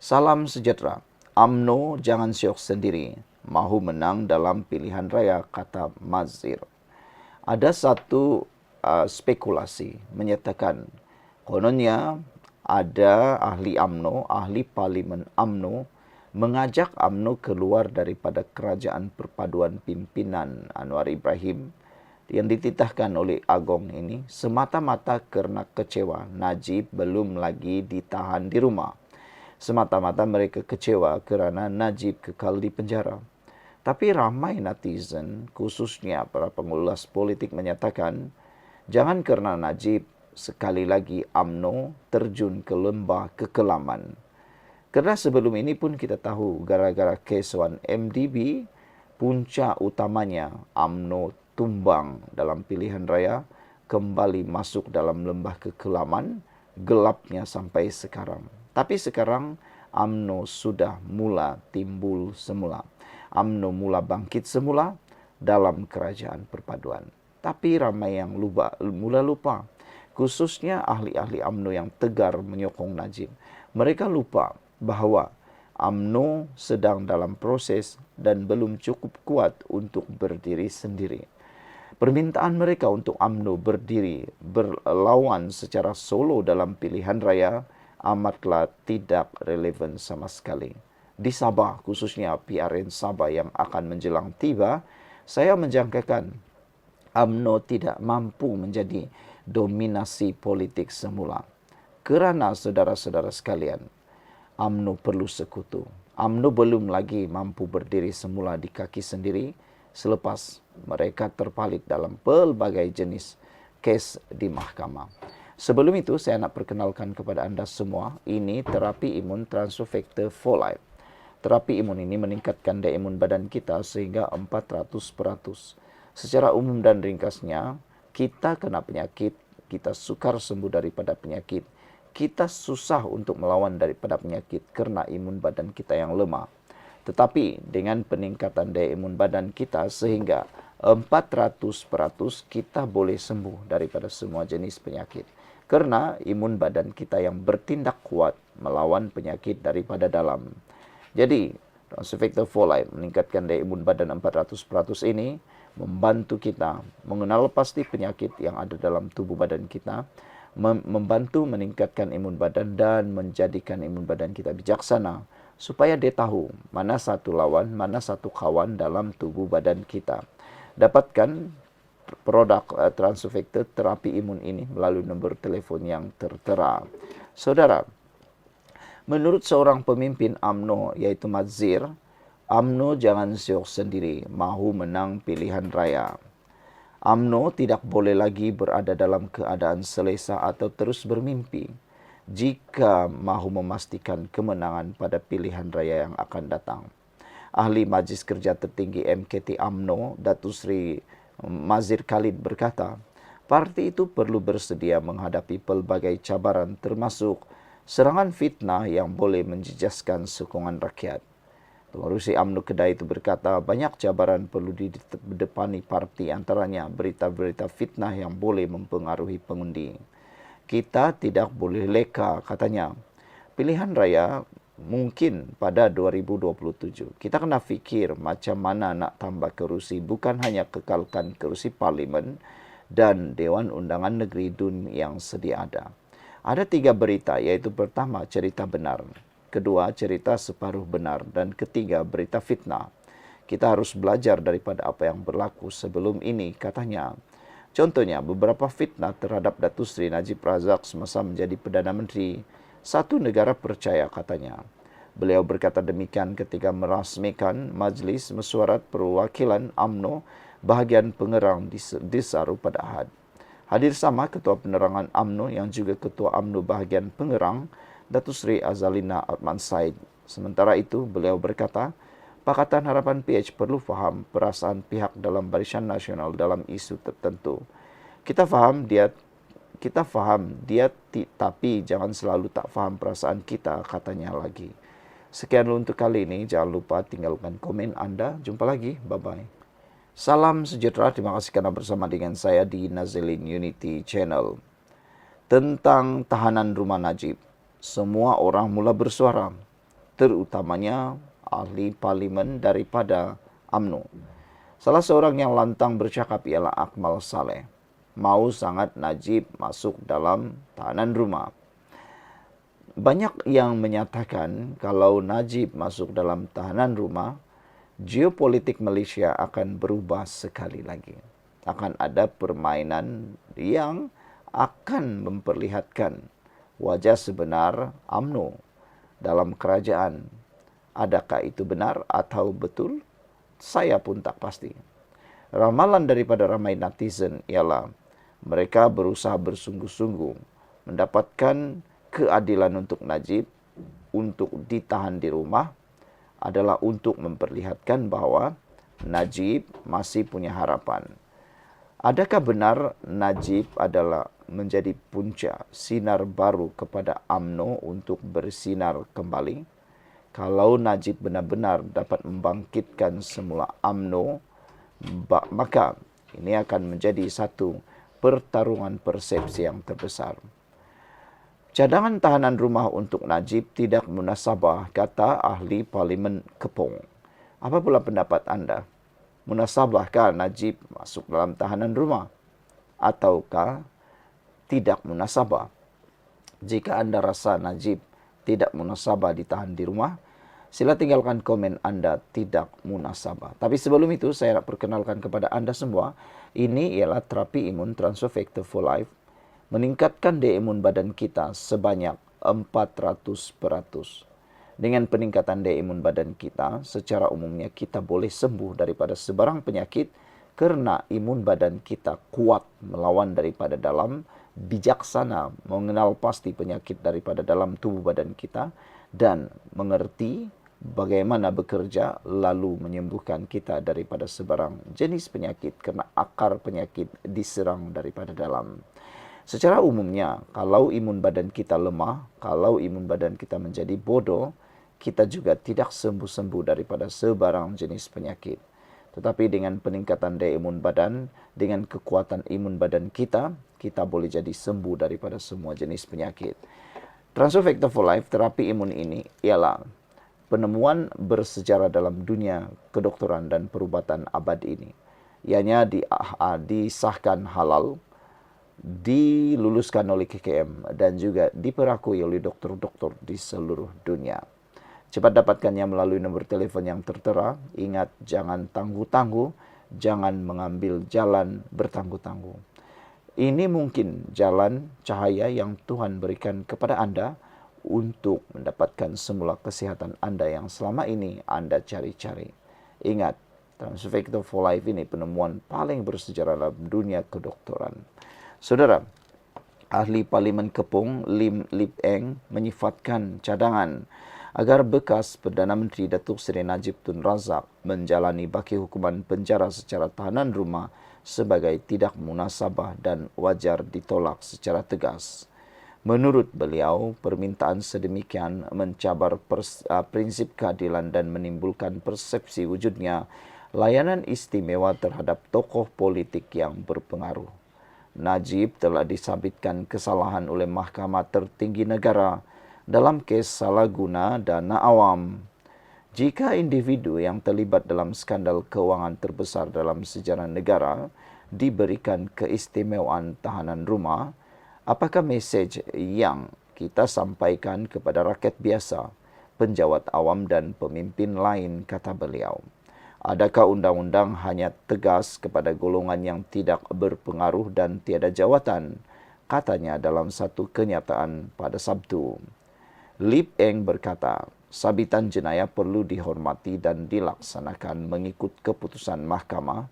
Salam sejahtera. UMNO jangan syok sendiri. Mahu menang dalam pilihan raya, kata Mazir. Ada satu spekulasi menyatakan kononnya ada ahli UMNO, ahli parlimen UMNO mengajak UMNO keluar daripada kerajaan perpaduan pimpinan Anwar Ibrahim yang dititahkan oleh Agong ini semata-mata kerana kecewa Najib belum lagi ditahan di rumah. Semata-mata mereka kecewa kerana Najib kekal di penjara. Tapi ramai netizen, khususnya para pengulas politik menyatakan, jangan kerana Najib sekali lagi UMNO terjun ke lembah kekelaman. Kerana sebelum ini pun kita tahu gara-gara kes 1MDB, punca utamanya UMNO tumbang dalam pilihan raya, kembali masuk dalam lembah kekelaman, gelapnya sampai sekarang. Tapi sekarang UMNO sudah mula timbul semula. UMNO mula bangkit semula dalam kerajaan perpaduan. Tapi ramai yang mula lupa, khususnya ahli-ahli UMNO yang tegar menyokong Najib. Mereka lupa bahawa UMNO sedang dalam proses dan belum cukup kuat untuk berdiri sendiri. Permintaan mereka untuk UMNO berdiri berlawan secara solo dalam pilihan raya amatlah tidak relevan sama sekali. Di Sabah, khususnya PRN Sabah yang akan menjelang tiba, saya menjangkakan UMNO tidak mampu menjadi dominasi politik semula. Kerana saudara-saudara sekalian, UMNO perlu sekutu. UMNO belum lagi mampu berdiri semula di kaki sendiri selepas mereka terpalit dalam pelbagai jenis kes di mahkamah. Sebelum itu, saya nak perkenalkan kepada anda semua, ini terapi imun transfer factor for life. Terapi imun ini meningkatkan daya imun badan kita sehingga 400%. Secara umum dan ringkasnya, kita kena penyakit, kita sukar sembuh daripada penyakit. Kita susah untuk melawan daripada penyakit kerana imun badan kita yang lemah. Tetapi dengan peningkatan daya imun badan kita sehingga 400% kita boleh sembuh daripada semua jenis penyakit. Kerana imun badan kita yang bertindak kuat melawan penyakit daripada dalam. Jadi, transfer factor for life meningkatkan daya imun badan 400% ini membantu kita mengenal pasti penyakit yang ada dalam tubuh badan kita, membantu meningkatkan imun badan dan menjadikan imun badan kita bijaksana supaya dia tahu mana satu lawan, mana satu kawan dalam tubuh badan kita. Dapatkan produk transfer factor terapi imun ini melalui nombor telefon yang tertera. Saudara, menurut seorang pemimpin UMNO iaitu Mazir, UMNO jangan syok sendiri, mahu menang pilihan raya. UMNO tidak boleh lagi berada dalam keadaan selesa atau terus bermimpi jika mahu memastikan kemenangan pada pilihan raya yang akan datang. Ahli Majlis Kerja Tertinggi MKT UMNO, Datuk Seri Mazir Khalid berkata, parti itu perlu bersedia menghadapi pelbagai cabaran termasuk serangan fitnah yang boleh menjejaskan sokongan rakyat. Pengerusi UMNO Kedai itu berkata, banyak cabaran perlu didepani parti, antaranya berita-berita fitnah yang boleh mempengaruhi pengundi. Kita tidak boleh leka, katanya. Pilihan raya mungkin pada 2027. Kita kena fikir macam mana nak tambah kerusi, bukan hanya kekalkan kerusi parlimen dan Dewan Undangan Negeri DUN yang sedia ada. Ada 3 berita, iaitu pertama cerita benar, kedua cerita separuh benar, dan ketiga berita fitnah. Kita harus belajar daripada apa yang berlaku sebelum ini, katanya. Contohnya, beberapa fitnah terhadap Datuk Seri Najib Razak semasa menjadi Perdana Menteri satu negara percaya, katanya. Beliau berkata demikian ketika merasmikan Majlis Mesyuarat Perwakilan UMNO bahagian Pengerang di Desaru pada Ahad. Hadir sama Ketua Penerangan UMNO yang juga Ketua UMNO bahagian Pengerang, Datuk Seri Azalina Atman Said. Sementara itu, beliau berkata, Pakatan Harapan PH perlu faham perasaan pihak dalam Barisan Nasional dalam isu tertentu. Kita faham dia, tapi jangan selalu tak faham perasaan kita, katanya lagi. Sekian untuk kali ini. Jangan lupa tinggalkan komen anda. Jumpa lagi. Bye-bye. Salam sejahtera. Terima kasih kerana bersama dengan saya di Nazilin Unity Channel. Tentang tahanan rumah Najib, semua orang mula bersuara. terutamanya ahli parlimen daripada UMNO. Salah seorang yang lantang bercakap ialah Akmal Saleh. Mau sangat Najib masuk dalam tahanan rumah. Banyak yang menyatakan kalau Najib masuk dalam tahanan rumah, geopolitik Malaysia akan berubah sekali lagi. Akan ada permainan yang akan memperlihatkan wajah sebenar UMNO dalam kerajaan. Adakah itu benar atau betul? Saya pun tak pasti. Ramalan daripada ramai netizen ialah mereka berusaha bersungguh-sungguh mendapatkan keadilan untuk Najib, untuk ditahan di rumah, adalah untuk memperlihatkan bahawa Najib masih punya harapan. Adakah benar Najib adalah menjadi punca sinar baru kepada UMNO untuk bersinar kembali? Kalau Najib benar-benar dapat membangkitkan semula UMNO, maka ini akan menjadi satu pertarungan persepsi yang terbesar. Cadangan tahanan rumah untuk Najib tidak munasabah, kata ahli Parlimen Kepong. Apa pula pendapat anda? Munasabahkah Najib masuk dalam tahanan rumah? Ataukah tidak munasabah? Jika anda rasa Najib tidak munasabah ditahan di rumah, sila tinggalkan komen anda tidak munasabah. Tapi sebelum itu, saya nak perkenalkan kepada anda semua, ini ialah terapi imun Transfer Factor for Life, meningkatkan daya imun badan kita sebanyak 400%. Dengan peningkatan daya imun badan kita, secara umumnya kita boleh sembuh daripada sebarang penyakit kerana imun badan kita kuat melawan daripada dalam, bijaksana mengenal pasti penyakit daripada dalam tubuh badan kita dan mengerti bagaimana bekerja lalu menyembuhkan kita daripada sebarang jenis penyakit kerana akar penyakit diserang daripada dalam. Secara umumnya, kalau imun badan kita lemah, kalau imun badan kita menjadi bodoh, kita juga tidak sembuh-sembuh daripada sebarang jenis penyakit. Tetapi dengan peningkatan daya imun badan, dengan kekuatan imun badan kita, kita boleh jadi sembuh daripada semua jenis penyakit. Transfer Factor for Life, terapi imun ini ialah penemuan bersejarah dalam dunia kedokteran dan perubatan abad ini. Ianya disahkan halal, diluluskan oleh KKM dan juga diperakui oleh doktor-doktor di seluruh dunia. Cepat dapatkannya melalui nombor telefon yang tertera. Ingat, jangan tangguh-tangguh, jangan mengambil jalan bertangguh-tangguh. Ini mungkin jalan cahaya yang Tuhan berikan kepada anda untuk mendapatkan semula kesihatan anda yang selama ini anda cari-cari. Ingat, Transfer Factor for Life ini penemuan paling bersejarah dalam dunia kedokteran. Saudara, ahli Parlimen Kepong Lim Lip Eng menyifatkan cadangan agar bekas Perdana Menteri Datuk Seri Najib Tun Razak menjalani baki hukuman penjara secara tahanan rumah sebagai tidak munasabah dan wajar ditolak secara tegas. Menurut beliau, permintaan sedemikian mencabar prinsip keadilan dan menimbulkan persepsi wujudnya layanan istimewa terhadap tokoh politik yang berpengaruh. Najib telah disabitkan kesalahan oleh Mahkamah Tertinggi Negara dalam kes salah guna dana awam. Jika individu yang terlibat dalam skandal kewangan terbesar dalam sejarah negara diberikan keistimewaan tahanan rumah, apakah mesej yang kita sampaikan kepada rakyat biasa, penjawat awam dan pemimpin lain, kata beliau? Adakah undang-undang hanya tegas kepada golongan yang tidak berpengaruh dan tiada jawatan? Katanya dalam satu kenyataan pada Sabtu. Lip Eng berkata, sabitan jenayah perlu dihormati dan dilaksanakan mengikut keputusan mahkamah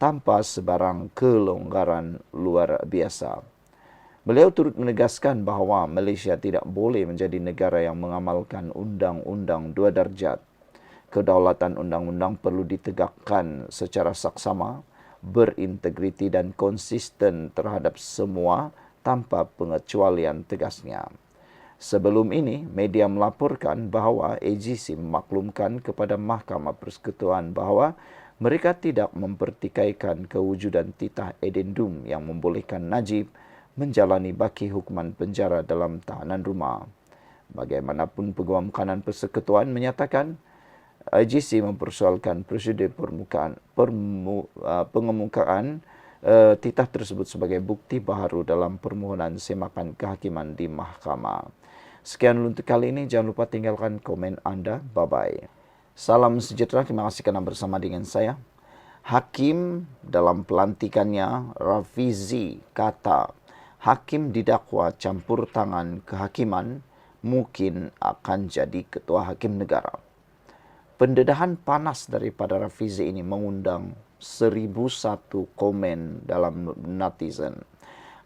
tanpa sebarang kelonggaran luar biasa. Beliau turut menegaskan bahawa Malaysia tidak boleh menjadi negara yang mengamalkan undang-undang dua darjat. Kedaulatan undang-undang perlu ditegakkan secara saksama, berintegriti dan konsisten terhadap semua tanpa pengecualian, tegasnya. Sebelum ini, media melaporkan bahawa AGC memaklumkan kepada Mahkamah Persekutuan bahawa mereka tidak mempertikaikan kewujudan titah edendum yang membolehkan Najib menjalani baki hukuman penjara dalam tahanan rumah. Bagaimanapun Peguam Kanan Persekutuan menyatakan IGC mempersoalkan prosedur pengemukaan titah tersebut sebagai bukti baharu dalam permohonan semakan kehakiman di mahkamah. Sekian untuk kali ini. Jangan lupa tinggalkan komen anda. Bye-bye. Salam sejahtera. Terima kasih kerana bersama dengan saya. Hakim dalam pelantikannya, Rafizi kata, hakim didakwa campur tangan kehakiman mungkin akan jadi ketua hakim negara. Pendedahan panas daripada Rafizi ini mengundang 1001 komen dalam netizen.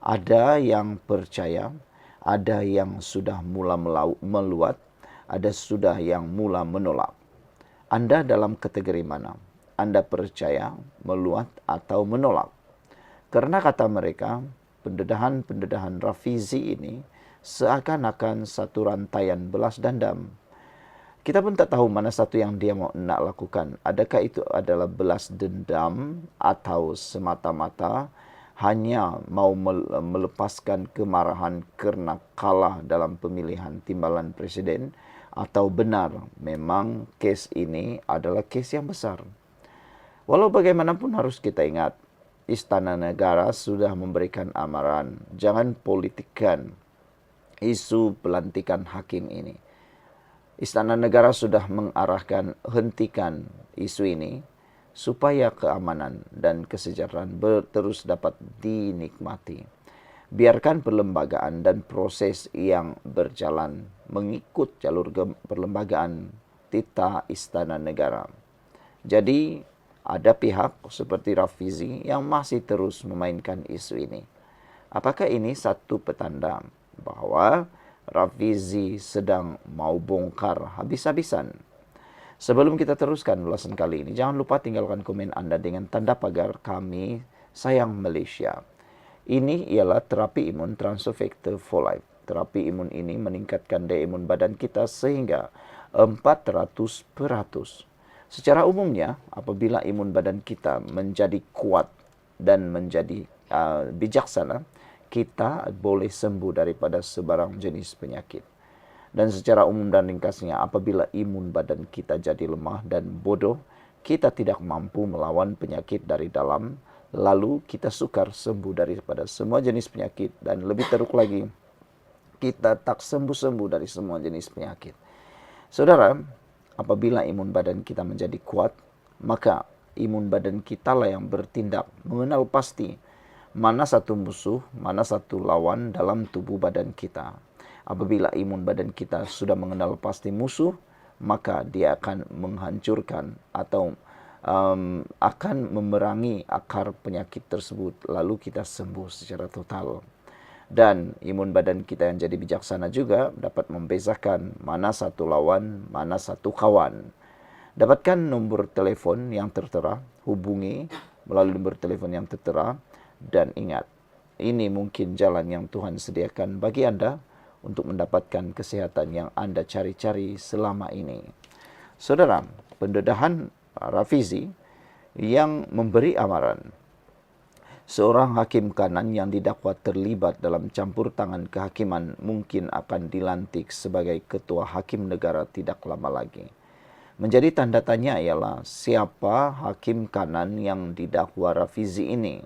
Ada yang percaya, ada yang sudah mula meluat, ada sudah yang mula menolak. Anda dalam kategori mana? Anda percaya, meluat atau menolak? Karena kata mereka, pendedahan Rafizi ini seakan-akan satu rantaian belas dendam. Kita pun tak tahu mana satu yang dia mau nak lakukan. Adakah itu adalah belas dendam atau semata-mata hanya mau melepaskan kemarahan kerana kalah dalam pemilihan timbalan presiden, atau benar memang kes ini adalah kes yang besar. Walau bagaimanapun harus kita ingat, Istana Negara sudah memberikan amaran, jangan politikkan isu pelantikan hakim ini. Istana Negara sudah mengarahkan hentikan isu ini supaya keamanan dan kesejahteraan terus dapat dinikmati. Biarkan perlembagaan dan proses yang berjalan mengikut jalur perlembagaan titah Istana Negara. Jadi, ada pihak seperti Rafizi yang masih terus memainkan isu ini. Apakah ini satu petanda bahawa Rafizi sedang mau bongkar habis-habisan? Sebelum kita teruskan ulasan kali ini, jangan lupa tinggalkan komen anda dengan tanda pagar Kami Sayang Malaysia. Ini ialah terapi imun Transofector for Life. Terapi imun ini meningkatkan daya imun badan kita sehingga 400%. Secara umumnya, apabila imun badan kita menjadi kuat dan menjadi bijaksana, kita boleh sembuh daripada sebarang jenis penyakit. Dan secara umum dan ringkasnya, apabila imun badan kita jadi lemah dan bodoh, kita tidak mampu melawan penyakit dari dalam, lalu kita sukar sembuh daripada semua jenis penyakit, dan lebih teruk lagi, kita tak sembuh-sembuh dari semua jenis penyakit. Saudara, apabila imun badan kita menjadi kuat, maka imun badan kita lah yang bertindak, mengenal pasti mana satu musuh, mana satu lawan dalam tubuh badan kita. Apabila imun badan kita sudah mengenal pasti musuh, maka dia akan menghancurkan atau akan memerangi akar penyakit tersebut, lalu kita sembuh secara total. Dan imun badan kita yang jadi bijaksana juga dapat membezakan mana satu lawan, mana satu kawan. Dapatkan nombor telefon yang tertera, hubungi melalui nombor telefon yang tertera, dan ingat, ini mungkin jalan yang Tuhan sediakan bagi anda untuk mendapatkan kesehatan yang anda cari-cari selama ini. Saudara, pendedahan Rafizi yang memberi amaran, seorang hakim kanan yang didakwa terlibat dalam campur tangan kehakiman mungkin akan dilantik sebagai ketua hakim negara tidak lama lagi. Menjadi tanda tanya ialah siapa hakim kanan yang didakwa Rafizi ini.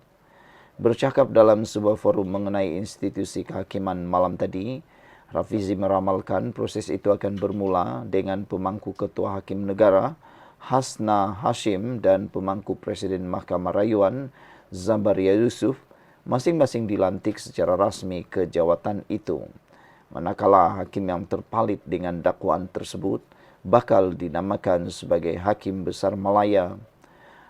Bercakap dalam sebuah forum mengenai institusi kehakiman malam tadi, Rafizi meramalkan proses itu akan bermula dengan pemangku ketua hakim negara, Hasna Hashim, dan pemangku Presiden Mahkamah Rayuan, Zabaria Yusuf, masing-masing dilantik secara rasmi ke jawatan itu. Manakala hakim yang terpalit dengan dakwaan tersebut bakal dinamakan sebagai Hakim Besar Malaya.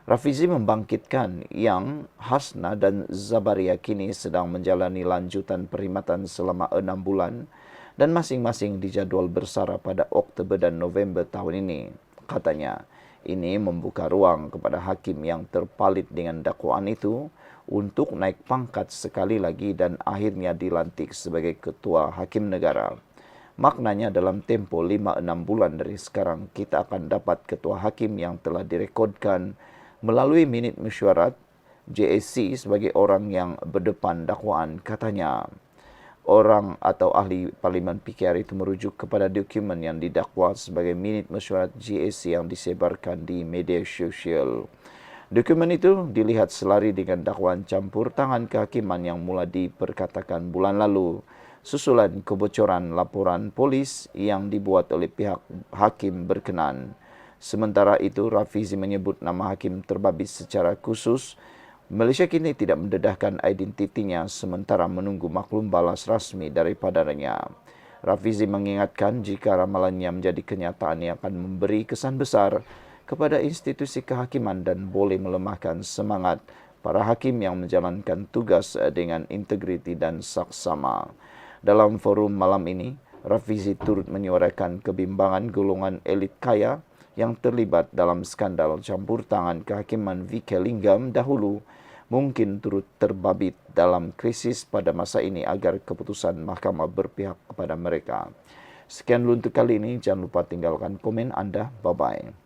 Rafizi membangkitkan yang Hasna dan Zabaria kini sedang menjalani lanjutan perkhidmatan selama 6 bulan dan masing-masing dijadual bersara pada Oktober dan November tahun ini. Katanya, ini membuka ruang kepada hakim yang terpalit dengan dakwaan itu untuk naik pangkat sekali lagi dan akhirnya dilantik sebagai ketua hakim negara. Maknanya dalam tempoh 5-6 bulan dari sekarang kita akan dapat ketua hakim yang telah direkodkan melalui minit mesyuarat JSC sebagai orang yang berdepan dakwaan. Katanya, orang atau ahli Parlimen PKR itu merujuk kepada dokumen yang didakwa sebagai minit mesyuarat GAC yang disebarkan di media sosial. Dokumen itu dilihat selari dengan dakwaan campur tangan kehakiman yang mula diperkatakan bulan lalu, susulan kebocoran laporan polis yang dibuat oleh pihak hakim berkenan. Sementara itu, Rafizi menyebut nama hakim terbabit secara khusus. Malaysia kini tidak mendedahkan identitinya sementara menunggu maklum balas rasmi daripadanya. Rafizi mengingatkan jika ramalannya menjadi kenyataan ia akan memberi kesan besar kepada institusi kehakiman dan boleh melemahkan semangat para hakim yang menjalankan tugas dengan integriti dan saksama. Dalam forum malam ini, Rafizi turut menyuarakan kebimbangan golongan elit kaya yang terlibat dalam skandal campur tangan kehakiman VK Linggam dahulu mungkin turut terbabit dalam krisis pada masa ini agar keputusan mahkamah berpihak kepada mereka. Sekian dulu untuk kali ini. Jangan lupa tinggalkan komen anda. Bye-bye.